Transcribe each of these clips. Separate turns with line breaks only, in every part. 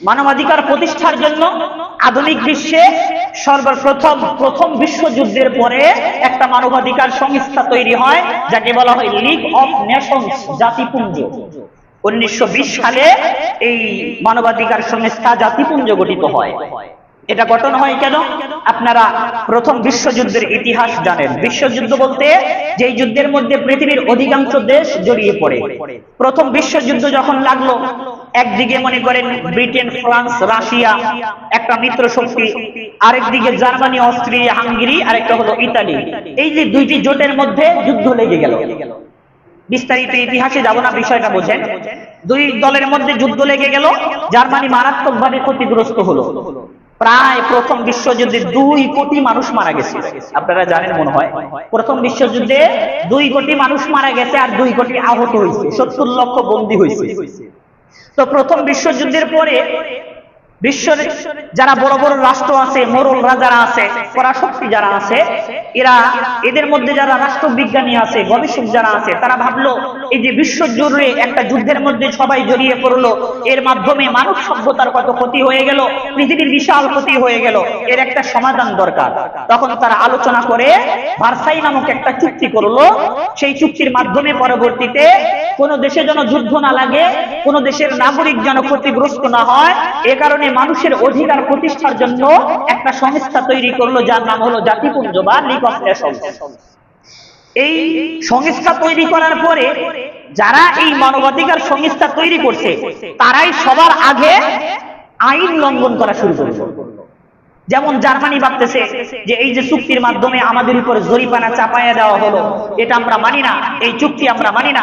মানবাধিকার প্রতিষ্ঠার জন্য আধুনিক বিশ্বে প্রথম বিশ্বযুদ্ধের পরে একটা মানবাধিকার সংস্থা তৈরি হয়, যাকে বলা হয় লিগ অফ নেশনস, জাতিপুঞ্জ। 1920 সালে এই মানবাধিকার সংস্থা জাতিপুঞ্জ গঠিত হয়। এটা গঠন হয় কেন? আপনারা প্রথম বিশ্বযুদ্ধের ইতিহাস জানেন। বিশ্বযুদ্ধ বলতে যেই যুদ্ধের মধ্যে পৃথিবীর অধিকাংশ দেশ জড়িয়ে পড়ে। প্রথম বিশ্বযুদ্ধ যখন লাগলো, একদিকে মনে করেন ব্রিটেন, ফ্রান্স, রাশিয়া একটা মিত্র শক্তি, আরেকদিকে জার্মানি, অস্ট্রিয়া, হাঙ্গেরি, আরেকটা হলো ইতালি। এই যে দুইটি জোটের মধ্যে যুদ্ধ লেগে গেল। বিস্তারিত ইতিহাসে যাব না, বিষয়টা বোঝেন। দুই দলের মধ্যে যুদ্ধ লেগে গেল, জার্মানি মারাত্মকভাবে ক্ষতিগ্রস্ত হলো। প্রায় প্রথম বিশ্বযুদ্ধে 2 কোটি মানুষ মারা গেছে। আপনারা জানেন মনে হয়, প্রথম বিশ্বযুদ্ধে 2 কোটি মানুষ মারা গেছে আর 2 কোটি আহত হয়েছে, 70 লক্ষ বন্দী হয়েছে। তো প্রথম বিশ্বযুদ্ধের পরে বিশ্বের যারা বড় বড় রাষ্ট্র আছে, মোরলরা যারা আছে, পরাশক্তি যারা আছে, এদের মধ্যে যারা রাষ্ট্রবিজ্ঞানী আছে, গবেষক যারা আছে, তারা ভাবলো এই যে বিশ্ব জুড়ে একটা যুদ্ধের মধ্যে সবাই জড়িয়ে পড়লো, এর মাধ্যমে মানব সভ্যতার কত ক্ষতি হয়ে গেল, পৃথিবীর বিশাল ক্ষতি হয়ে গেল, এর একটা সমাধান দরকার। তখন তারা আলোচনা করে ভার্সাই নামক একটা চুক্তি করলো। সেই চুক্তির মাধ্যমে পরবর্তীতে কোন দেশে যেন যুদ্ধ না লাগে, কোন দেশের নাগরিক যেন ক্ষতিগ্রস্ত না হয়, এ কারণে মানুষের অধিকার প্রতিষ্ঠার জন্য একটা সংস্থা তৈরি করলো, যার নাম হলো জাতিপুঞ্জ বা লিগ অফ নেশনস। এই সংস্থা তৈরি করার পরে যারা এই মানবাধিকার সংস্থা তৈরি করছে, তারাই সবার আগে আইন লঙ্ঘন করা শুরু করলো। যেমন জার্মানি ভাবতেছে যে এই যে চুক্তির মাধ্যমে আমাদের উপর জরিমানা চাপাইয়া দেওয়া হলো, এটা আমরা মানি না, এই চুক্তি আমরা মানি না।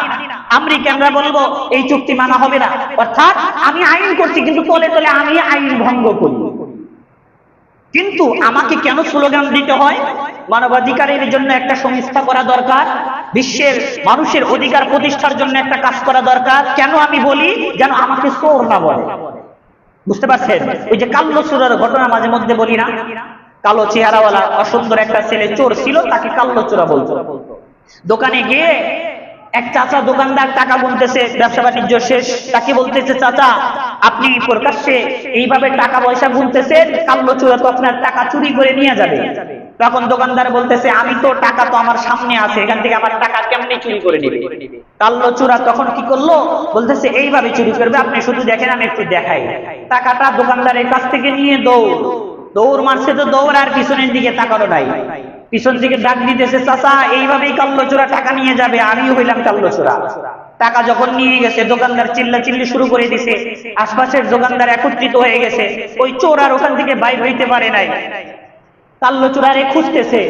আমেরিকানরা বলবো এই চুক্তি মানা হবে না, অর্থাৎ আমি আইন করছি কিন্তু তলে তলে আমি আইন ভঙ্গ করি। কিন্তু আমাকে কেন স্লোগান দিতে হয়? মানবাধিকারের জন্য একটা সংস্থা করা দরকার, বিশ্বের মানুষের অধিকার প্রতিষ্ঠার জন্য একটা কাজ করা দরকার। কেন আমি বলি? যেন আমাকে চোর না বলে। বুঝতে পারছেন? ওই যে কালো চোরের ঘটনা মাঝে মধ্যে বলি না, কালো চেহারাওয়ালা অসুন্দর একটা ছেলে চোর ছিল, তাকে কালো চোরা বলতো। দোকানে গিয়ে এক চাচা দোকানদার টাকা গুনতেছে, ব্যবসা বাণিজ্য শেষ, তাকে বলতেছে, চাচা আপনি প্রকাশ্যে এইভাবে টাকা পয়সা গুনতেছেন, কালো চোরা তো আপনার টাকা চুরি করে নিয়ে যাবে। তখন দোকানদার বলতেছে, আমি তো টাকা তো আমার সামনে আছে, এখান থেকে আমার টাকা কেমনে চুরি করে নিবে? কালো চোরা তখন কি করলো? বলতেছে এইভাবে চুরি করবে, আপনি শুধু দেখেন, আমি একটু দেখাই। টাকাটা দোকানদারের কাছ থেকে নিয়ে দৌড় মারছে, তো দৌড় আর পিছনের দিকে তাকানো নাই। পিছন থেকে ডাক দিতেছে, চাচা এইভাবেই কালো চোরা টাকা নিয়ে যাবে, আমিও হইলাম কালো চোরা। টাকা যখন নিয়ে গেছে, দোকানদার চিল্লাচিল্লি শুরু করে দিছে, আশপাশের দোকানদার একত্রিত হয়ে গেছে। ওই চোর আর ওখান থেকে বাইর হইতে পারে নাই, কাল্লো চোরারে খুঁজতেছে।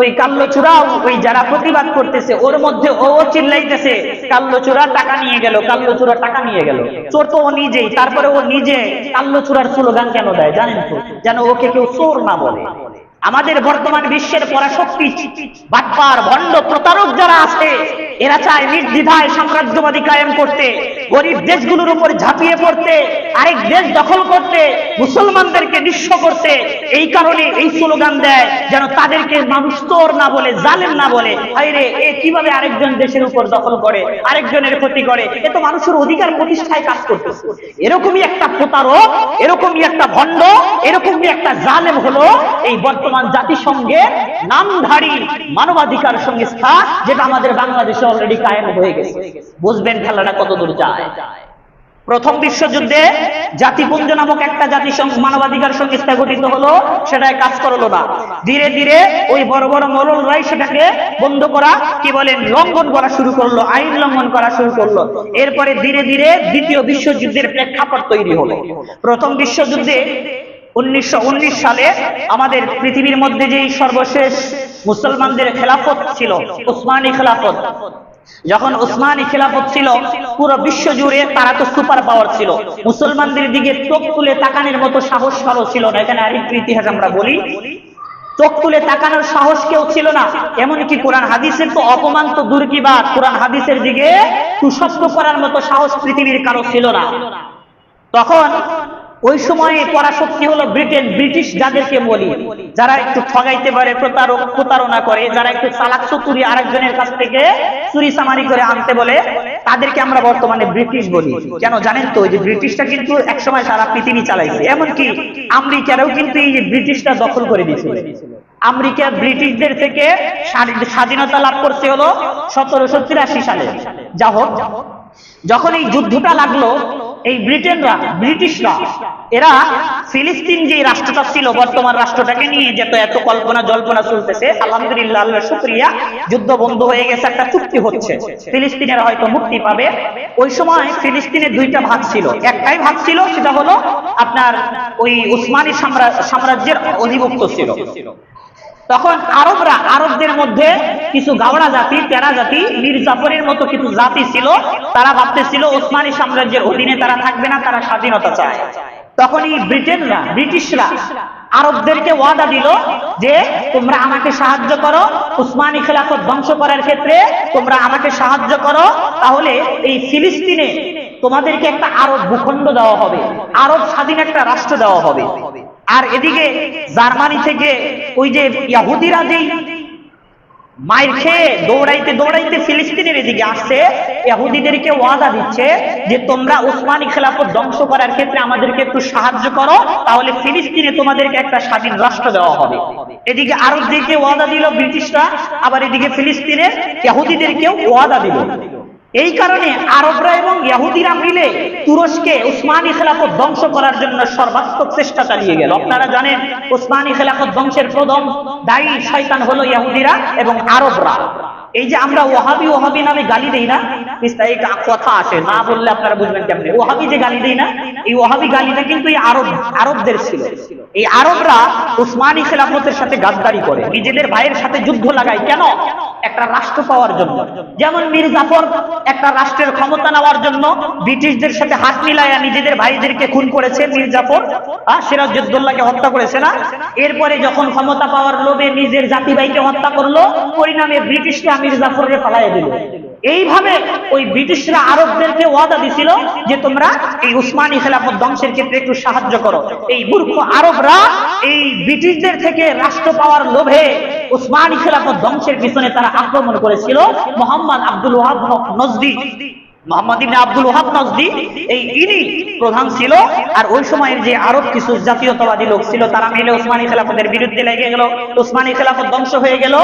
ওই কাল্লো চোরাও ওই যারা প্রতিবাদ করতেছে ওর মধ্যে ও চিল্লাইতেছে, কাল্লো চোরা টাকা নিয়ে গেল, কাল্লো চোরা টাকা নিয়ে গেল। চোর তো ও নিজেই, তারপরে ও নিজে কাল্লো চোরার স্লোগান কেন দেয় জানেন তো? যেন ওকে কেউ চোর না বলে। আমাদের বর্তমান বিশ্বের পরাশক্তি, বাটপার, ভণ্ড, প্রতারক যারা আছে, এরা চায় নির্দ্বিধায় সাম্রাজ্যবাদী কায়েম করতে, গরিব দেশগুলোর উপর ঝাঁপিয়ে পড়তে, আরেক দেশ দখল করতে, মুসলমানদেরকে নিঃস্ব করতে। এই কারণে এই স্লোগান দেয় যেন তাদেরকে মানুষ চোর না বলে, জালেম না বলে। হায়রে, এ কিভাবে আরেকজন দেশের উপর দখল করে, আরেকজনের ক্ষতি করে? এ তো মানুষের অধিকার প্রতিষ্ঠায় কাজ করতেছে। এরকমই একটা প্রতারক, এরকমই একটা ভণ্ড, এরকমই একটা জালেম হলো এই বর্তমান জাতিসংঘের নামধারী মানবাধিকার সংস্থা, যেটা আমাদের বাংলাদেশে অলরেডি কায়েম হয়ে গেছে। বুঝবেন খেলাটা কত দূর যায়। প্রথম বিশ্বযুদ্ধে জাতিপুঞ্জ নামক একটা জাতিসংঘ মানবাধিকার সংস্থা গঠিত হলো, সেটাই কাজ করলো না। ধীরে ধীরে ওই বড় বড় মোরলরাই সেটাকে বন্ধ করা, কি বলেন, লঙ্ঘন করা শুরু করলো, আইন লঙ্ঘন করা শুরু করলো। এরপরে ধীরে ধীরে দ্বিতীয় বিশ্বযুদ্ধের প্রেক্ষাপট তৈরি হলো। প্রথম বিশ্বযুদ্ধে 1919 সালে আমাদের পৃথিবীর মধ্যে যেই সর্বশেষ মুসলমানদের খেলাফত ছিল, উসমানী খেলাফত, যখন উসমানী খেলাফত ছিল, পুরো বিশ্ব জুড়ে তারা তো সুপার পাওয়ার ছিল, মুসলমানদের দিকে চোখ তুলে তাকানোর মতো সাহস কারো ছিল না। এখানে আরেকটি ইতিহাস আমরা বলি, চোখ তুলে তাকানোর সাহস কেউ ছিল না। এমনকি কোরআন হাদিসের তো অপমান তো দূর কি বাত, কোরআন হাদিসের দিকে কুশব্দ করার মতো সাহস পৃথিবীর কারো ছিল না। তখন ওই সময়ে পরাশক্তি হলো ব্রিটেন, ব্রিটিশ যাদেরকে বলি, যারা একটু ঠগাইতে পারে, প্রতারণা করে, যারা একটু চালাক চতুরি আরেকজনের কাছ থেকে চুরি চামারি করে আনতে বলে, তাদেরকে আমরা বর্তমানে ব্রিটিশ বলি। কেন জানেন তো? যে ব্রিটিশটা কিন্তু একসময় সারা পৃথিবী চালাইছে, এমনকি আমেরিকারও কিন্তু এই যে ব্রিটিশরা দখল করে দিয়েছিল। আমেরিকা ব্রিটিশদের থেকে স্বাধীনতা লাভ করতে হলো 1783 সালে। যা হোক, যখন এই যুদ্ধটা লাগলো, এই ব্রিটিশরা এরা ফিলিস্তিন যে রাষ্ট্রটা ছিল, বর্তমান রাষ্ট্রটাকে নিয়ে যেত এত কল্পনা জল্পনা চলতেছে, আলহামদুলিল্লাহ, আল্লাহর শুকরিয়া, যুদ্ধ বন্ধ হয়ে গেছে, একটা চুক্তি হচ্ছে, ফিলিস্তিনের হয়তো মুক্তি পাবে। ওই সময় ফিলিস্তিনের দুইটা ভাগ ছিল। একটাই ভাগ ছিল, সেটা হলো আপনার ওই উসমানী সাম্রাজ্যের অধিভুক্ত ছিল। তখন আরবদের মধ্যে কিছু গাওড়া জাতি, তেরা জাতি, মীর জাফরের মতো কিছু জাতি ছিল, তারা ভাবতেছিল ওসমানী সাম্রাজ্যের অধীনে তারা থাকবে না, তারা স্বাধীনতা চায়। তখন এই ব্রিটিশরা আরবদেরকে ওয়াদা দিল যে তোমরা আমাকে সাহায্য করো, উসমানী খেলাফত ধ্বংস করার ক্ষেত্রে তোমরা আমাকে সাহায্য করো, তাহলে এই ফিলিস্তিনে তোমাদেরকে একটা আরব ভূখণ্ড দেওয়া হবে, আরব স্বাধীন একটা রাষ্ট্র দেওয়া হবে। আর এদিকে জার্মানি থেকে ওই যে ইহুদিরা যেই মাইর খেয়ে দৌড়াইতে দৌড়াইতে ফিলিস্তিনের এদিকে আসছে, ইহুদিদেরকে ওয়াদা দিচ্ছে যে তোমরা উসমানী খেলাফত ধ্বংস করার ক্ষেত্রে আমাদেরকে একটু সাহায্য করো, তাহলে ফিলিস্তিনে তোমাদেরকে একটা স্বাধীন রাষ্ট্র দেওয়া হবে। এদিকে আরবদেরকে ওয়াদা দিল ব্রিটিশরা, আবার এদিকে ফিলিস্তিনের ইহুদিদেরকেও ওয়াদা দিল। এই কারণে আরবরা এবং ইহুদিরা মিলে তুরস্কে উসমানী খেলাফত ধ্বংস করার জন্য সর্বাত্মক চেষ্টা চালিয়ে গেল। আপনারা জানেন উসমানী খেলাফত ধ্বংসের প্রথম দায়ী শয়তান হলো ইহুদিরা এবং আরবরা। এই যে আমরা ওহাবি নামে গালি দেই না, এটা কথা আসে না বললে আপনারা বুঝবেন কেমনে। ওহাবি যে গালি দেই না, এই ওহাবি গালিটা কিন্তু এই আরবদের ছিল। এই আরবরা উসমানী খেলাফতের সাথে গাদ্দারি করে, নিজেদের ভাইয়ের সাথে যুদ্ধ লাগায়। কেন? একটা রাষ্ট্র পাওয়ার জন্য। যেমন মীর জাফর একটা রাষ্ট্রের ক্ষমতা নেওয়ার জন্য ব্রিটিশদের সাথে হাত মিলাইয়া নিজেদের ভাইদেরকে খুন করেছে। মীর জাফর সিরাজউদ্দৌলাকে হত্যা করেছে না? এরপরে যখন ক্ষমতা পাওয়ার লোভে নিজের জাতি ভাইকে হত্যা করলো, পরিণামে ব্রিটিশরা মীর জাফরের পালাইয়া দিল। এইভাবে ওই ব্রিটিশরা আরবদেরকে ওয়াদা দিছিল যে তোমরা এই উসমানী খেলাফত ধ্বংসের ক্ষেত্রে একটু সাহায্য করো। এই মূর্খ আরবরা এই ব্রিটিশদের থেকে রাষ্ট্র পাওয়ার লোভে উসমানী খেলাফত ধ্বংসের পিছনে তারা আক্রমণ করেছিল। মোহাম্মদ আব্দুল ওয়াহাব নজদি, মোহাম্মদ ইবনে আব্দুল ওয়াহাব নজদি, ইনি প্রধান ছিল। আর ওই সময়ের যে আরব কিছু জাতীয়তাবাদী লোক ছিল, তারা মিলে উসমানী খেলাফতের বিরুদ্ধে লেগে গেল, উসমানী খেলাফত ধ্বংস হয়ে গেল।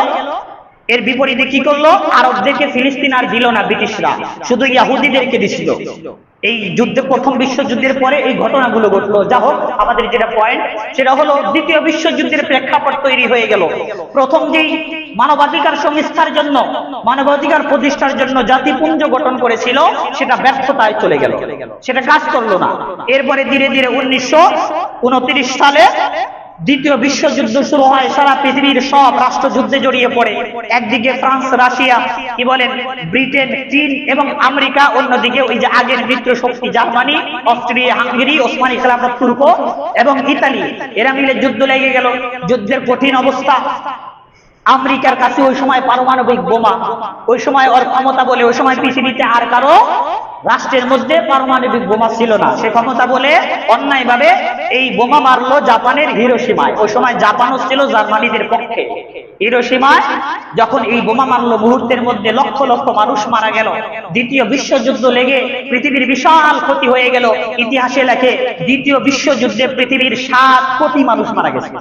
এর বিপরীতে কি করলো? আরবদেরকে ফিলিস্তিন আর দিল না ব্রিটিশরা, শুধু ইহুদিদেরকে দিছিল। এই যুদ্ধে, প্রথম বিশ্বযুদ্ধের পরে এই ঘটনাগুলো ঘটলো। যা হোক, আমাদের যেটা পয়েন্ট সেটা হলো দ্বিতীয় বিশ্বযুদ্ধের প্রেক্ষাপট তৈরি হয়ে গেল। প্রথম যেই মানবাধিকার সংস্থার জন্য, মানবাধিকার প্রতিষ্ঠার জন্য জাতিপুঞ্জ গঠন করেছিল, সেটা ব্যর্থতায় চলে গেল, সেটা কাজ করলো না। এরপরে ধীরে ধীরে 1929 সালে দ্বিতীয় বিশ্বযুদ্ধ শুরু হয়। সারা পৃথিবীর সব রাষ্ট্র যুদ্ধে জড়িয়ে পড়ে। একদিকে ফ্রান্স, রাশিয়া, কি বলেন, ব্রিটেন, চীন এবং আমেরিকা, অন্যদিকে ওই যে আগের মিত্র শক্তি জার্মানি, অস্ট্রিয়া, হাঙ্গেরি, ওসমানী খেলাফত তুর্ক এবং ইতালি, এরা মিলে যুদ্ধ লেগে গেল। যুদ্ধের কঠিন অবস্থা। আমেরিকার কাছে ওই সময় পারমাণবিক বোমা, ওই সময় ওর ক্ষমতা বলে, ওই সময় পৃথিবীতে আর কারো রাষ্ট্রের মধ্যে পারমাণবিক বোমা ছিল না। সে ক্ষমতা বলে অন্যায়ভাবে এই বোমা মারলো জাপানের হিরোশিমায়। ওই সময় জাপানও ছিল জার্মানিদের পক্ষে। হিরোশিমায় যখন এই বোমা মারলো, মুহূর্তের মধ্যে লক্ষ লক্ষ মানুষ মারা গেল। দ্বিতীয় বিশ্বযুদ্ধ লেগে পৃথিবীর বিশাল ক্ষতি হয়ে গেল। ইতিহাসে লেখে দ্বিতীয় বিশ্বযুদ্ধে পৃথিবীর 7 কোটি মানুষ মারা গেছে।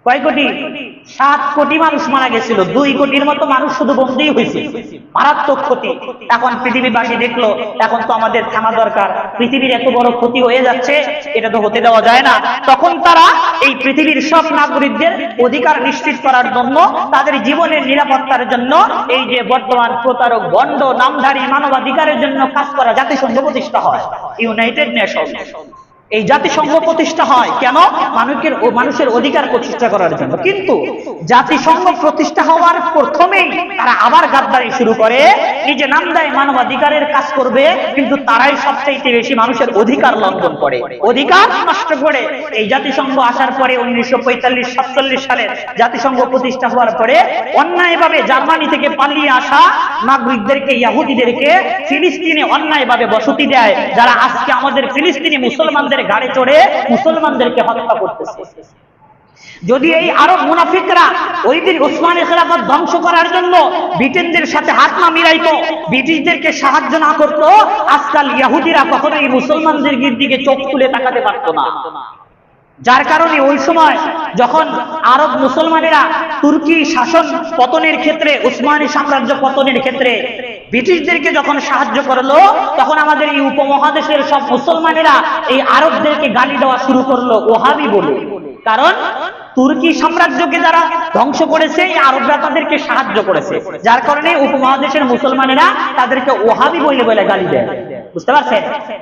কয় কোটি? 7 কোটি মানুষ মারা গেছিল। 2 কোটির মতো মানুষ শুধু বন্দী হয়েছে। মারাত্মক ক্ষতি। এখন পৃথিবীবাসী দেখলো এখন তো আমাদের থামা দরকার, পৃথিবীর এত বড় ক্ষতি হয়ে যাচ্ছে, এটা তো হতে দেওয়া যায় না। তখন তারা এই পৃথিবীর সব নাগরিকদের অধিকার নিশ্চিত করার জন্য, তাদের জীবনের নিরাপত্তার জন্য, এই যে বর্তমান প্রতারক ভণ্ড নামধারী মানবাধিকারের জন্য কাজ করা জাতিসংঘ প্রতিষ্ঠা হয়, ইউনাইটেড নেশন। এই জাতিসংঘ প্রতিষ্ঠা হয় কেন? মানুষের অধিকার প্রতিষ্ঠা করার জন্য। কিন্তু জাতিসংঘ প্রতিষ্ঠা হওয়ার প্রথমেই তারা আবার গাদ্দারি শুরু করে, নিজে নাম দেয় মানবাধিকারের কাজ করবে, কিন্তু তারাই সবচাইতে বেশি মানুষের অধিকার লঙ্ঘন করে, অধিকার নষ্ট করে। এই জাতিসংঘ আসার পরে 1945-47 সালে জাতিসংঘ প্রতিষ্ঠা হওয়ার পরে অন্যায়ভাবে জার্মানি থেকে পালিয়ে আসা নাগরিকদেরকে, ইহুদিদেরকে ফিলিস্তিনে অন্যায়ভাবে বসতি দেয়, যারা আজকে আমাদের ফিলিস্তিনি মুসলমানদের গাড়ি চড়ে মুসলমানদেরকে হত্যা করতেছে। যদি এই আরব মুনাফিকরা ওই দিন উসমানের খেলাফত ধ্বংস করার জন্য ব্রিটেনদের সাথে হাত না মিলাইতো, ব্রিটিশদেরকে সাহায্য না করতো, আজকাল ইহুদিরা কখনোই মুসলমানদের দিকে চোখ তুলে তাকাতে পারতো না। যার কারণে ওই সময় যখন আরব মুসলমানেরা তুর্কি শাসন পতনের ক্ষেত্রে, উসমানী সাম্রাজ্য পতনের ক্ষেত্রে ব্রিটিশদেরকে যখন সাহায্য করলো, তখন আমাদের এই উপমহাদেশের সব মুসলমানেরা এই আরবদেরকে গালি দেওয়া শুরু করলো ওহাবি বলে। কারণ তুর্কি সাম্রাজ্যকে যারা ধ্বংস করেছে, এই আরবরা তাদেরকে সাহায্য করেছে, যার কারণে উপমহাদেশের মুসলমানেরা তাদেরকে ওহাবি বলে বলে গালি দেয়। বুঝতে পারছেন?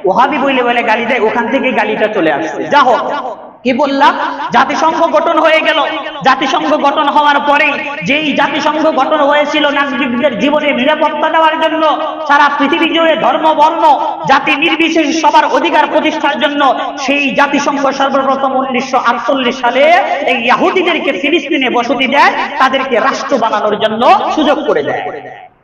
ওহাবি বলে বলে গালি দেয়, ওখান থেকে গালিটা চলে আসছে। যা হোক, কি বললাম, জাতিসংঘ গঠন হয়ে গেল। জাতিসংঘ গঠন হওয়ার পরে যেই জাতিসংঘ গঠন হয়েছিল নাগরিকদের জীবনে নিরাপত্তা দেওয়ার জন্য, সারা পৃথিবী জুড়ে ধর্ম বর্ণ জাতি নির্বিশেষে সবার অধিকার প্রতিষ্ঠার জন্য, সেই জাতিসংঘ সর্বপ্রথম 1948 সালে এই ইহুদিদেরকে ফিলিস্তিনে বসতি দেয়, তাদেরকে রাষ্ট্র বানানোর জন্য সুযোগ করে দেয়।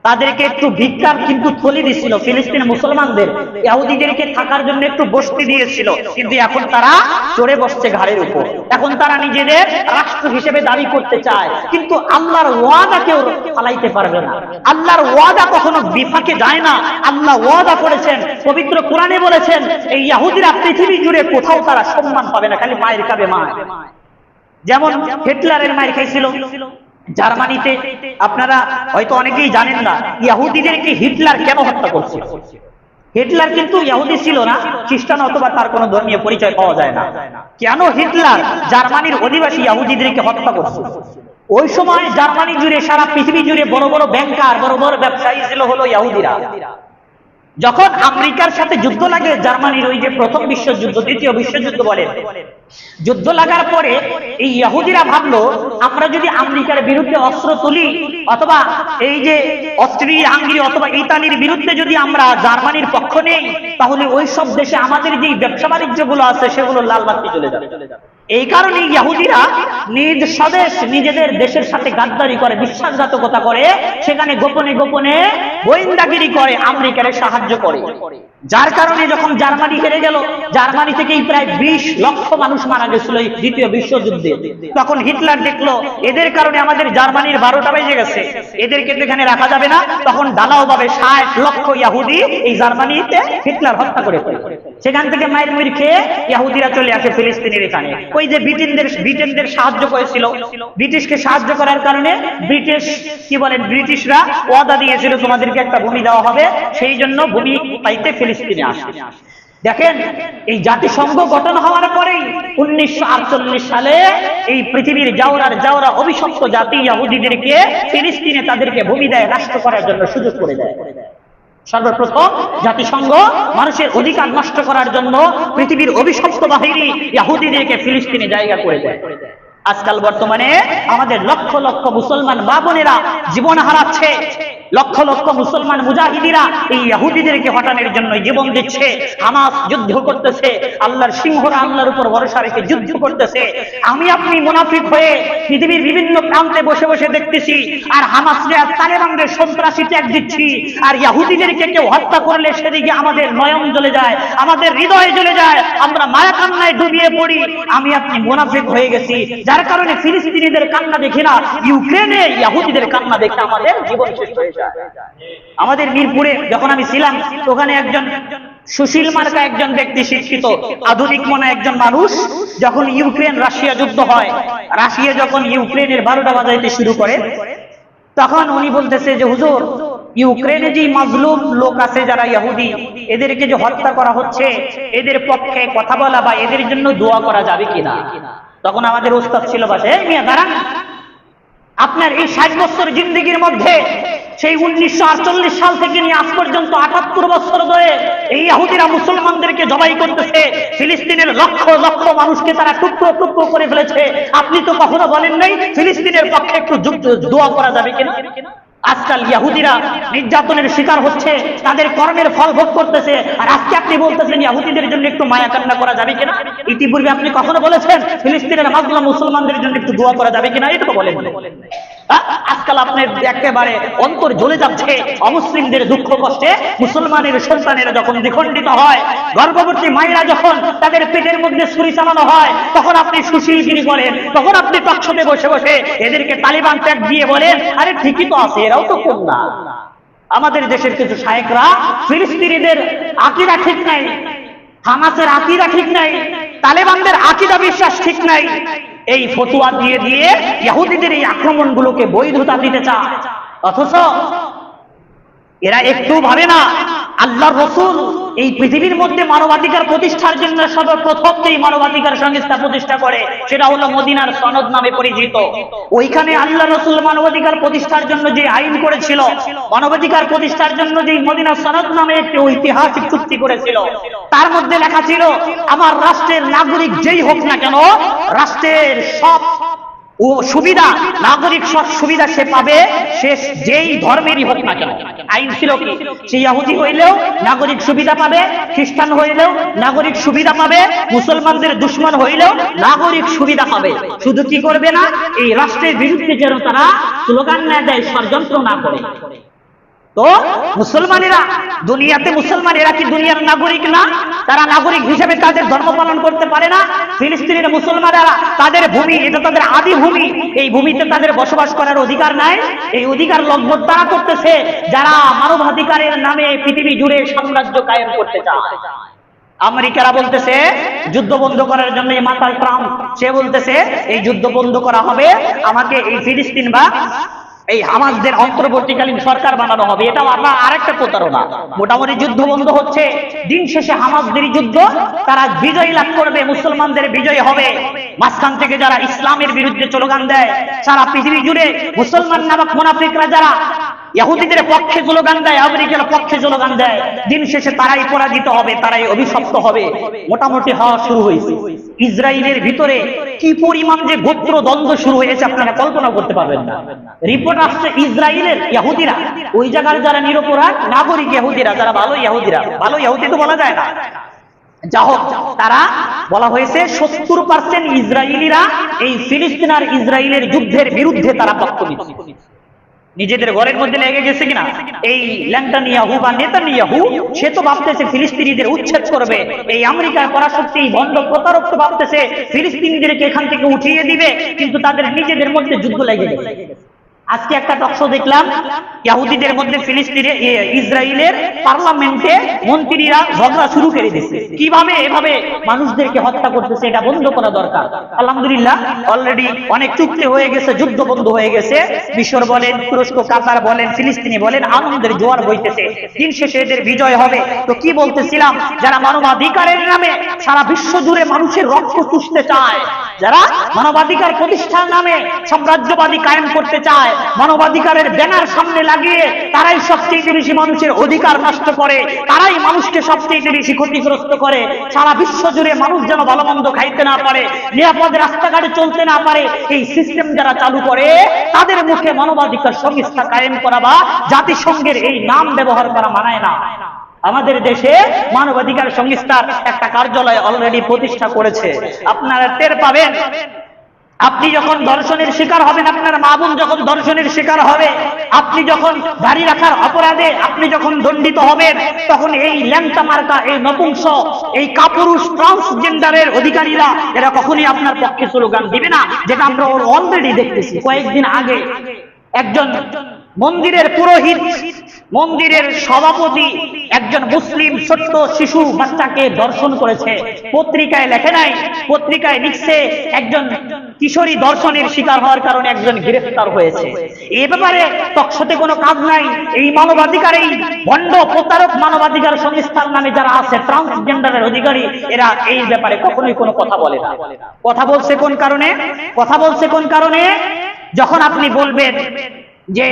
তাদেরকে একটু ভিক্ষার কিন্তু থলি দিছিল ফিলিস্তিন মুসলমানদের, ইহুদিদেরকে থাকার জন্য একটু বসতি দিয়েছিল, কিন্তু এখন তারা চড়ে বসছে ঘাড়ের উপর। এখন তারা নিজেদের রাষ্ট্র হিসেবে দাবি করতে চায়, কিন্তু আল্লাহর ওয়াদা কেউ ফালাইতে পারবে না। আল্লাহর ওয়াদা কখনো বিফাকে যায় না। আল্লাহ ওয়াদা করেছেন, পবিত্র কোরআনে বলেছেন, এই ইহুদিরা পৃথিবী জুড়ে কোথাও তারা সম্মান পাবে না, খালি মায়ের খাবে মা। যেমন হিটলারের মায়ের খাইছিল জার্মানিতে। আপনারা হয়তো অনেকেই জানেন না ইহুদিদেরকে হিটলার কেন হত্যা করছে। হিটলার কিন্তু ইহুদি ছিল না, খ্রিস্টান অথবা তার কোনো ধর্মীয় পরিচয় পাওয়া যায় না। কেন হিটলার জার্মানির অধিবাসী ইহুদিদেরকে হত্যা করছে? ওই সময় জার্মানি জুড়ে, সারা পৃথিবী জুড়ে বড় বড় ব্যাংকার, বড় বড় ব্যবসায়ী ছিল হলো ইহুদিরা। যখন আমেরিকার সাথে যুদ্ধ লাগে জার্মানির, ওই যে প্রথম বিশ্বযুদ্ধ, দ্বিতীয় বিশ্বযুদ্ধ বলেন, যুদ্ধ লাগার পরে এই ইহুদিরা ভাবলো, আমরা যদি আমেরিকার বিরুদ্ধে অস্ত্র তুলি, অথবা এই যে অস্ট্রিয়া হাঙ্গেরি অথবা ইতালির বিরুদ্ধে যদি আমরা জার্মানির পক্ষ নেই, তাহলে ওই সব দেশে আমাদের যে ব্যবসা বাণিজ্য গুলো আছে সেগুলো লাল বাতি চলে যাবে। এই কারণে ইহুদিরা নিজ স্বদেশ, নিজেদের দেশের সাথে গাদ্দারি করে, বিশ্বাসঘাতকতা করে, সেখানে গোপনে গোপনে গোয়েন্দাগিরি করে, আমেরিকার সাহায্য করে। যার কারণে যখন জার্মানি হেরে গেল, জার্মানি থেকেই প্রায় 20 লক্ষ মানুষ মারা গেছিল এই দ্বিতীয় বিশ্বযুদ্ধে। তখন হিটলার দেখলো এদের কারণে আমাদের জার্মানির 12টা বেজে গেছে, এদেরকে এখানে রাখা যাবে না। তখন ঢালাও ভাবে 60 লক্ষ ইহুদি এই জার্মানিতে হিটলার হত্যা করে ফেলে। সেখান থেকে মায়ের মুড়ি খেয়ে ইহুদিরা চলে আসে ফিলিস্তিনের এখানে। ওই যে ব্রিটেনদের সাহায্য করেছিল, ব্রিটিশকে সাহায্য করার কারণে ব্রিটিশরা ওয়াদা দিয়েছিল তোমাদেরকে একটা ভূমি দেওয়া হবে, সেই জন্য ভূমি পাইতে ফিলিস্তিনে আসে। দেখেন, এই জাতিসংঘ গঠন হওয়ার পরেই 1948 সালে এই পৃথিবীর জাওরা অভিশপ্ত জাতি ইহুদিদেরকে ফিলিস্তিনে তাদেরকে ভূমি দেয়, রাষ্ট্র করার জন্য সুযোগ করে দেয়। সর্বপ্রথম জাতিসংঘ মানুষের অধিকার নষ্ট করার জন্য পৃথিবীর অভিশপ্ত বাহিনী ইহুদিদেরকে ফিলিস্তিনে জায়গা করে দেয়। আজকাল বর্তমানে আমাদের লক্ষ লক্ষ মুসলমান মা বোনেরা জীবন হারাচ্ছে, লক্ষ লক্ষ মুসলমান মুজাহিদিরা এই ইহুদিদেরকে হটানোর জন্য জীবন দিচ্ছে। হামাস যুদ্ধ করতেছে, আল্লাহর সিংহরা আল্লাহর উপর ভরসা রেখে যুদ্ধ করতেছে। আমি আপনি মুনাফিক হয়ে পৃথিবীর বিভিন্ন প্রান্তে বসে বসে দেখতেছি, আর হামাসরা তালেবানদের সন্ত্রাসী ত্যাগ দিচ্ছি, আর ইহুদিদেরকে কেউ হত্যা করলে সেদিকে আমাদের নয়ন জ্বলে যায়, আমাদের হৃদয় জ্বলে যায়, আমরা মায়া কান্নায় ডুবিয়ে পড়ি। আমি আপনি মুনাফিক হয়ে গেছি, যার কারণে ফিলিস্তিনিদের কান্না দেখি না, ইউক্রেনে ইহুদিদের কান্না দেখে আমাদের জীবন শেষ হয়ে যায়। আমাদের মিরপুরে যখন আমি ছিলাম, ওখানে একজন সুশীল মার্কা একজন ব্যক্তি, শিক্ষিত আধুনিক মনে একজন মানুষ, যখন ইউক্রেন রাশিয়া যুদ্ধ হয়, রাশিয়া যখন ইউক্রেনের 12টা বাজাইতে শুরু করে, তখন উনি বলতেছে যে হুজুর, ইউক্রেনে যে মাজলুম লোক আছে যারা ইহুদি, এদেরকে যে হত্যা করা হচ্ছে, এদের পক্ষে কথা বলা বা এদের জন্য দোয়া করা যাবে কিনা। তখন আমাদের ওস্তাদ ছিল বাসে, এই মিয়া দাঁড়ান, আপনার এই 60 বছর জিন্দেগির মধ্যে সেই 1948 সাল থেকে নিয়ে আজ পর্যন্ত 78 বছর ধরে এই ইহুদিরা মুসলমানদেরকে জবাই করতেছে, ফিলিস্তিনের লক্ষ লক্ষ মানুষকে তারা টুকরো টুকরো করে ফেলেছে। আপনি তো কখনো বলেন নাই ফিলিস্তিনের পক্ষে একটু দোয়া করা যাবে কিনা। আজকাল ইহুদিরা নির্যাতনের শিকার হচ্ছে, তাদের কর্মের ফল ভোগ করতেছে, আর আজকে আপনি বলতেছেন ইহুদিদের জন্য একটু মায়া কান্না করা যাবে কিনা। ইতিপূর্বে আপনি কখনো বলেছেন ফিলিস্তিনের মাজলুম মুসলমানদের জন্য একটু দোয়া করা যাবে কিনা? এটা তো বলেন। আজকাল আপনার একেবারে অন্তর জ্বলে যাচ্ছে অমুসলিমদের দুঃখ কষ্টে। মুসলমানের সন্তানেরা যখন দ্বিখণ্ডিত হয়, গর্ভবতী মায়েরা যখন তাদের পেটের মধ্যে ছুরি চালানো হয়, তখন আপনি সুশীলগিরি করেন, তখন আপনি টকশোতে বসে বসে এদেরকে তালিবান ট্যাগ দিয়ে বলেন, আরে ঠিকই তো আছে, এরাও তো কম না। আমাদের দেশের কিছু শায়েখরা ফিলিস্তিনিদের আকীদা ঠিক নাই, হামাসের আকীদা ঠিক নাই, তালেবানদের আকীদা বিশ্বাস ঠিক নাই, এই ফতোয়া দিয়ে দিয়ে ইহুদিদের এই আক্রমণগুলোকে বৈধতা দিতে চায়। অথচ এরা একটু ভাবে না আল্লাহর রাসূল এই পৃথিবীর মধ্যে মানবাধিকার প্রতিষ্ঠার জন্য সর্বপ্রথম যেই মানবাধিকার সংস্থা প্রতিষ্ঠা করে সেটা হলো মদিনার সনদ নামে পরিচিত। ওইখানে আল্লাহর রাসূল মানবাধিকার প্রতিষ্ঠার জন্য যে আইন করেছিল, মানবাধিকার প্রতিষ্ঠার জন্য যে মদিনার সনদ নামে একটি ঐতিহাসিক চুক্তি করেছিল, তার মধ্যে লেখা ছিল আমার রাষ্ট্রের নাগরিক যেই হোক না কেন, রাষ্ট্রের সব ও সুবিধা, নাগরিক সব সুবিধা সে পাবে, সে যেই ধর্মেরই হোক না কেন। আইন ছিল কি, সে ইহুদি হইলেও নাগরিক সুবিধা পাবে, খ্রিস্টান হইলেও নাগরিক সুবিধা পাবে, মুসলমানদের দুশ্মন হইলেও নাগরিক সুবিধা পাবে। শুধু কি করবে না, এই রাষ্ট্রের বিরুদ্ধে যেন তারা স্লোগান না দেয়, ষড়যন্ত্র না করে। তো মুসলমানেরা দুনিয়াতে, মুসলমানেরা কি দুনিয়ার নাগরিক না? তারা নাগরিক হিসেবে তাদের ধর্ম পালন করতে পারে না? ফিলিস্তিনের মুসলমানেরা তাদের ভূমি, এটা তাদের আদি ভূমি, এই ভূমিতে তাদের বসবাস করার অধিকার নাই? এই অধিকার লঙ্ঘন তারা করতেছে যারা মানবাধিকারের নামে পৃথিবী জুড়ে সাম্রাজ্য কায়েম করতে চায়। আমেরিকারা বলতেছে যুদ্ধ বন্ধ করার জন্য, এই মাতাল ট্রাম্প সে বলতেছে এই যুদ্ধ বন্ধ করা হবে, আমাকে এই ফিলিস্তিন বা এই হামাসদের অন্তর্বর্তীকালীন সরকার বানানো হবে। এটা আপনার আরেকটা প্রতারণা। মোটামুটি যুদ্ধ বন্ধ হচ্ছে, দিন শেষে হামাসদের যুদ্ধ, তারা বিজয় লাভ করবে, মুসলমানদের বিজয় হবে। মাঝখান থেকে যারা ইসলামের বিরুদ্ধে স্লোগান দেয়, সারা পৃথিবী জুড়ে মুসলমান নামক মুনাফিকরা যারা ইহুদিদের পক্ষে স্লোগান দেয়, আমেরিকার পক্ষে স্লোগান দেয়, দিন শেষে তারাই পরাজিত হবে, তারাই অভিশপ্ত হবে। মোটামুটি হওয়া শুরু হয়েছে। ইসরায়েলের ভিতরে কি পরিমাণ যে গোত্র দ্বন্দ্ব শুরু হয়েছে আপনারা কল্পনা করতে পারবেন না। রিপোর্ট আসছে ইসরায়েলের ইহুদিরা, ওই জায়গার যারা নিরপরাধ নাগরিক ইহুদিরা, যারা ভালো ইহুদিরা, ভালো ইহুদি তো বলা যায় না, যা হোক, তারা বলা হয়েছে 70% ইসরায়েলিরা এই ফিলিস্তিন আর ইসরায়েলের যুদ্ধের বিরুদ্ধে তারা পক্ষ নিচ্ছে। নিজেদের ঘরের মধ্যে লেগে গেছে কিনা এই নেতানিয়াহু বা নেতানিয়াহু, সে তো ভাবতেছে ফিলিস্তিনিদের উচ্ছেদ করবে। এই আমেরিকার পরাশক্তি বন্ধ প্রতারক তো ভাবতেছে ফিলিস্তিনিদেরকে এখান থেকে উঠিয়ে দিবে, কিন্তু তাদের নিজেদের মধ্যে যুদ্ধ লেগে গেছে। আজকে একটা টকশো দেখলাম, ইহুদিদের মধ্যে ফিলিস্তিনের ইসরায়েলের পার্লামেন্টে মন্ত্রীরা ঝগড়া শুরু করে দিচ্ছে, কিভাবে এভাবে মানুষদেরকে হত্যা করতেছে, এটা বন্ধ করা দরকার। আলহামদুলিল্লাহ অলরেডি অনেক চুক্তি হয়ে গেছে, যুদ্ধ বন্ধ হয়ে গেছে। মিশর বলেন, তুরস্ক, কাতার বলেন, ফিলিস্তিনি বলেন, আনন্দের জোয়ার বইতেছে, দিন শেষে এদের বিজয় হবে। তো কি বলতেছিলাম, যারা মানবাধিকারের নামে সারা বিশ্ব জুড়ে মানুষের রক্ত চুষতে চায়, যারা মানবাধিকার প্রতিষ্ঠার নামে সাম্রাজ্যবাদী কায়েম করতে চায়, মানবাধিকারের ব্যানার সামনে লাগিয়ে তারাই সবচেয়ে বেশি মানুষের অধিকার নষ্ট করে, তারাই মানুষকে সবচেয়ে বেশি ক্ষতিগ্রস্ত করে। সারা বিশ্ব জুড়ে মানুষ যেন ভালো মন্দ খাইতে না পারে, নিরাপদে রাস্তাঘাটে চলতে না পারে, এই সিস্টেম যারা চালু করে, তাদের মুখে মানবাধিকার সংস্থা কায়েম করা বা জাতিসংঘের এই নাম ব্যবহার করা মানায় না। আমাদের দেশে মানবাধিকার সংস্থার একটা কার্যালয় অলরেডি প্রতিষ্ঠা করেছে, আপনারা টের পাবেন। আপনি যখন ধর্ষণের শিকার হবেন, আপনার মা বোন যখন ধর্ষণের শিকার হবে, আপনি যখন দাড়ি রাখার অপরাধে আপনি যখন দণ্ডিত হবেন, তখন এই ল্যাংটা মার্কা, এই নপুংস, এই কাপুরুষ ট্রান্সজেন্ডারের অধিকারীরা এরা কখনোই আপনার পক্ষে স্লোগান দিবে না, যেটা আমরা অলরেডি দেখতেছি। কয়েকদিন আগে একজন মন্দিরের পুরোহিত, মন্দিরের সভাপতি একজন মুসলিম ছোট্ট শিশু বাচ্চাকে ধর্ষণ করেছে। পত্রিকায় লেখে নাই, পত্রিকায় লিখছে একজন কিশোরী ধর্ষণের শিকার হওয়ার কারণে একজন গ্রেফতার হয়েছে। এ ব্যাপারে টকশোতে কোনো কাজ নাই। এই মানবাধিকার, এই ভণ্ড প্রতারক মানবাধিকার সংস্থার নামে যারা আছে, ট্রান্সজেন্ডারের অধিকারী, এরা এই ব্যাপারে কখনোই কোনো কথা বলে না। কথা বলছে কোন কারণে? কথা বলছে কোন কারণে? যখন আপনি বলবেন যে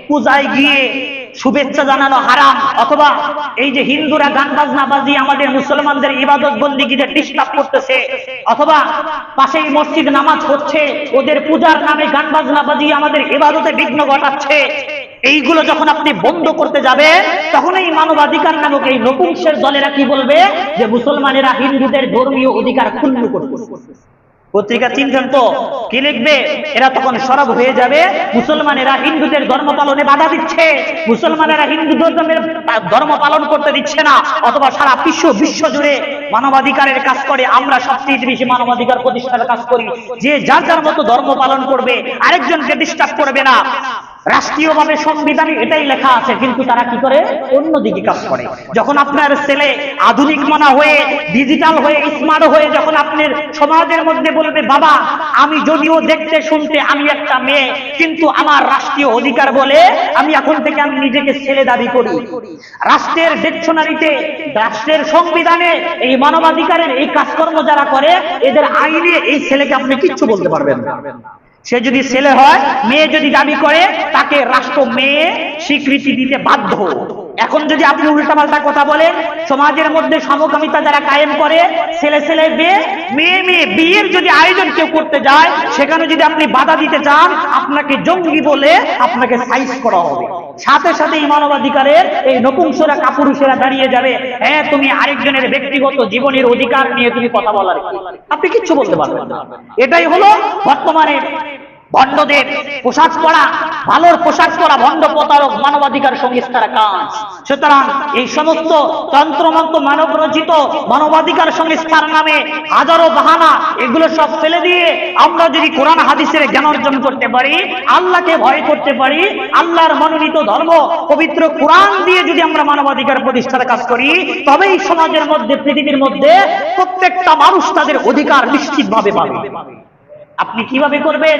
পূজায় গিয়ে শুভেচ্ছা জানানো হারাম, অথবা এই যে হিন্দুরা গান বাজনা বাজিয়ে আমাদের মুসলমানদের ইবাদত বন্দিগিদের ডিস্টার্ব করতেছে, অথবা পাশেই মসজিদ নামাজ হচ্ছে, ওদের পূজার নামে গান বাজনা বাজিয়ে আমাদের ইবাদতে বিঘ্ন ঘটাচ্ছে, এইগুলো যখন আপনি বন্ধ করতে যাবে, তখন এই মানবাধিকার নামক এই নপুংসের দলেরা কি বলবে, যে মুসলমানেরা হিন্দুদের ধর্মীয় অধিকার ক্ষুণ্ণ করতেছে। পত্রিকা চিনছেন তো, কি লিখবে? এরা তখন সরব হয়ে যাবে, মুসলমানেরা হিন্দুদের ধর্ম পালনে বাধা দিচ্ছে, মুসলমানেরা হিন্দু ধর্মের ধর্ম পালন করতে দিচ্ছে না, অথবা সারা বিশ্ব জুড়ে মানবাধিকারের কাজ করে, আমরা সবচেয়ে বেশি মানবাধিকার প্রতিষ্ঠার কাজ করি, যে যার যার মতো ধর্ম পালন করবে, আরেকজনকে ডিস্টার্ব করবে না। রাষ্ট্রীয়ভাবে সংবিধানে এটাই লেখা আছে, কিন্তু তারা কি করে? অন্যদিকে কাজ করে। যখন আপনার ছেলে আধুনিক মনা হয়ে, ডিজিটাল হয়ে, স্মার্ট হয়ে যখন আপনার সমাজের মধ্যে বলবে, বাবা আমি যদিও দেখতে শুনতে আমি একটা মেয়ে, কিন্তু আমার রাষ্ট্রীয় অধিকার বলে আমি এখন থেকে আমি নিজেকে ছেলে দাবি করি। রাষ্ট্রের ডিকশনারিতে, রাষ্ট্রের সংবিধানে এই মানবাধিকারের এই কাজকর্ম যারা করে, এদের আইনে এই ছেলেকে আপনি কিচ্ছু বলতে পারবেন না। সে যদি ছেলে হয়, মেয়ে যদি দাবি করে, তাকে রাষ্ট্র মেয়ে স্বীকৃতি দিতে বাধ্য। এখন যদি আপনি উল্টাপাল্টা কথা বলেন, সমাজের মধ্যে সমকামিতা যারা কায়েম করে, ছেলে ছেলে মেয়ে, মেয়ে মেয়ে বিয়ের যদি আয়োজন কেউ করতে যায়, সেখানে যদি আপনি বাধা দিতে চান, আপনাকে জঙ্গি বলে আপনাকে সাইজ করা হবে। সাথে সাথে এই মানবাধিকারের এই নপুংসরা কাপুরুষেরা দাঁড়িয়ে যাবে, হ্যাঁ তুমি আরেকজনের ব্যক্তিগত জীবনের অধিকার নিয়ে তুমি কথা বলার কি? আপনি কিচ্ছু বলতে পারবেন না। এটাই হলো বর্তমানে ভণ্ডদের পোশাক পরা, ভালোর পোশাক পরা ভণ্ড প্রতারক মানবাধিকার সংস্থার কাজ। সুতরাং এই সমস্ত তন্ত্রমন্ত্র মানব রচিত মানবাধিকার সংস্থার নামে হাজারো বাহানা, এগুলো সব ফেলে দিয়ে আমরা যদি কোরআন হাদিসের জ্ঞান অর্জন করতে পারি, আল্লাহকে ভয় করতে পারি, আল্লাহর মনোনীত ধর্ম পবিত্র কোরআন দিয়ে যদি আমরা মানবাধিকার প্রতিষ্ঠার কাজ করি, তবেই সমাজের মধ্যে, পৃথিবীর মধ্যে প্রত্যেকটা মানুষ তাদের অধিকার নিশ্চিতভাবে পাবে। আপনি কিভাবে করবেন?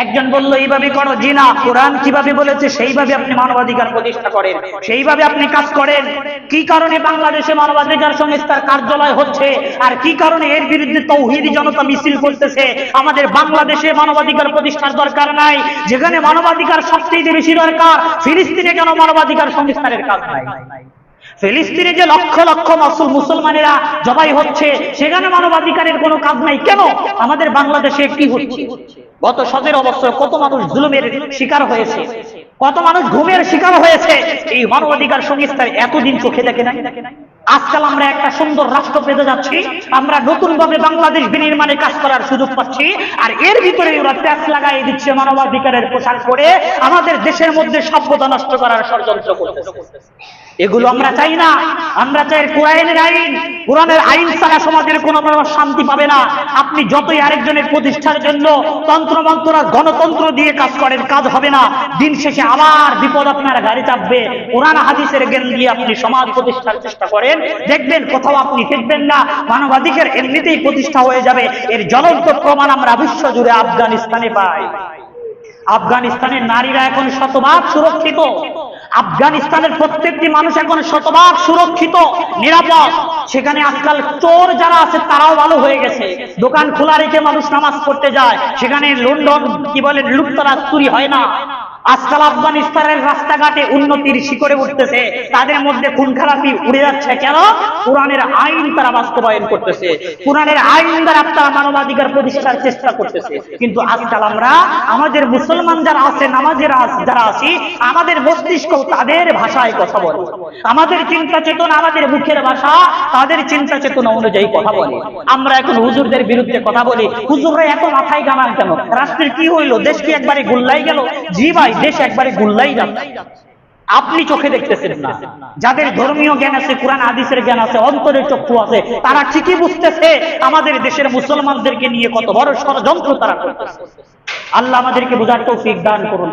একজন বলল এইভাবে করো, জি না, কোরআন কিভাবে বলেছে সেইভাবে আপনি মানবাধিকার প্রতিষ্ঠা করেন, সেইভাবে আপনি কাজ করেন। কি কারণে বাংলাদেশে মানবাধিকার সংস্থার কার্যালয় হচ্ছে, আর কি কারণে এর বিরুদ্ধে তৌহিদি জনতা মিছিল করতেছে? আমাদের বাংলাদেশে মানবাধিকার প্রতিষ্ঠার দরকার নাই, যেখানে মানবাধিকার সবচেয়ে বেশি দরকার। ফিলিস্তিনে কেন মানবাধিকার সংস্থানের কাজ নাই? ফিলিস্তিনে যে লক্ষ লক্ষ মুসলমানেরা জবাই হচ্ছে, সেখানে মানবাধিকারের কোনো কাজ নাই কেন? আমাদের বাংলাদেশে কি হচ্ছে? গত 17 বছর কত মানুষ জুলুমের শিকার হয়েছে, কত মানুষ ঘুমের শিকার হয়েছে, এই মানবাধিকার সংস্থার এতদিন চোখে দেখে নাই। আজকাল আমরা একটা সুন্দর রাষ্ট্র পেতে যাচ্ছি, আমরা নতুন ভাবে বাংলাদেশ বিনির্মাণে কাজ করার সুযোগ পাচ্ছি, আর এর ভিতরে ওরা প্যাচ লাগাই দিচ্ছে, মানবাধিকারের পোশাক পরে আমাদের দেশের মধ্যে সভ্যতা নষ্ট করার ষড়যন্ত্র করতেছে। এগুলো আমরা চাই না। আমরা চাই কোরআনের আইন। কোরআনের আইন ছাড়া সমাজের কোনো মানুষ শান্তি পাবে না। আপনি যতই আরেকজনের প্রতিষ্ঠার জন্য তন্ত্রমন্ত্র গণতন্ত্র দিয়ে কাজ করেন, কাজ হবে না। দিন শেষে আবার বিপদ আপনার ঘাড়ে চাপবে। কোরআন হাদিসের জ্ঞান দিয়ে আপনি সমাজ প্রতিষ্ঠার চেষ্টা করেন, দেখবেন কোথাও আপনি টিকবেন না, মানবাধিকার এমনিতেই প্রতিষ্ঠা হয়ে যাবে। এর জ্বলন্ত প্রমাণ আমরা বিশ্ব জুড়ে আফগানিস্তানে পাই। আফগানিস্তানের নারীরা এখন শতভাগ সুরক্ষিত। আফগানিস্তানের প্রত্যেকটি মানুষ এখন শতভাগ সুরক্ষিত, নিরাপদ। সেখানে আজকাল চোর যারা আছে তারাও ভালো হয়ে গেছে। দোকান খোলা রেখে মানুষ নামাজ পড়তে যায়, সেখানে লন্ডন কি বলে লুটতরাজ চুরি হয় না। আজকাল আফগানিস্তানের রাস্তাঘাটে উন্নতির শিখরে উঠতেছে, তাদের মধ্যে খুন খারাপি উড়ে যাচ্ছে। কেন? কোরআনের আইন তারা বাস্তবায়ন করতেছে, কোরআনের আইন দ্বারা তারা মানবাধিকার প্রতিষ্ঠার চেষ্টা করতেছে। কিন্তু আজকাল আমরা আমাদের মুসলমান যারা আছে, নামাজের যারা আছি, আমাদের মস্তিষ্ক তাদের ভাষায় কথা বলে, আমাদের চিন্তা চেতনা, আমাদের মুখের ভাষা তাদের চিন্তা চেতনা অনুযায়ী কথা বলে। আমরা এখন হুজুরদের বিরুদ্ধে কথা বলি, হুজুররা এত মাথায় গামান কেন? রাষ্ট্রের কি হইলো? দেশ কি একবারে গুল্লাই গেল? জি ভাই, দেশ একবারে গুল্লাই যাচ্ছে। আপনি চোখে দেখতেছেন না। যাদের ধর্মীয় জ্ঞান আছে, কোরআন হাদিসের জ্ঞান আছে, অন্তরের চক্ষু আছে, তারা ঠিকই বুঝতেছে আমাদের দেশের মুসলমানদেরকে নিয়ে কত বড় ষড়যন্ত্র তারা করতেছে। আল্লাহ আমাদেরকে বোঝার তৌফিক দান করুন।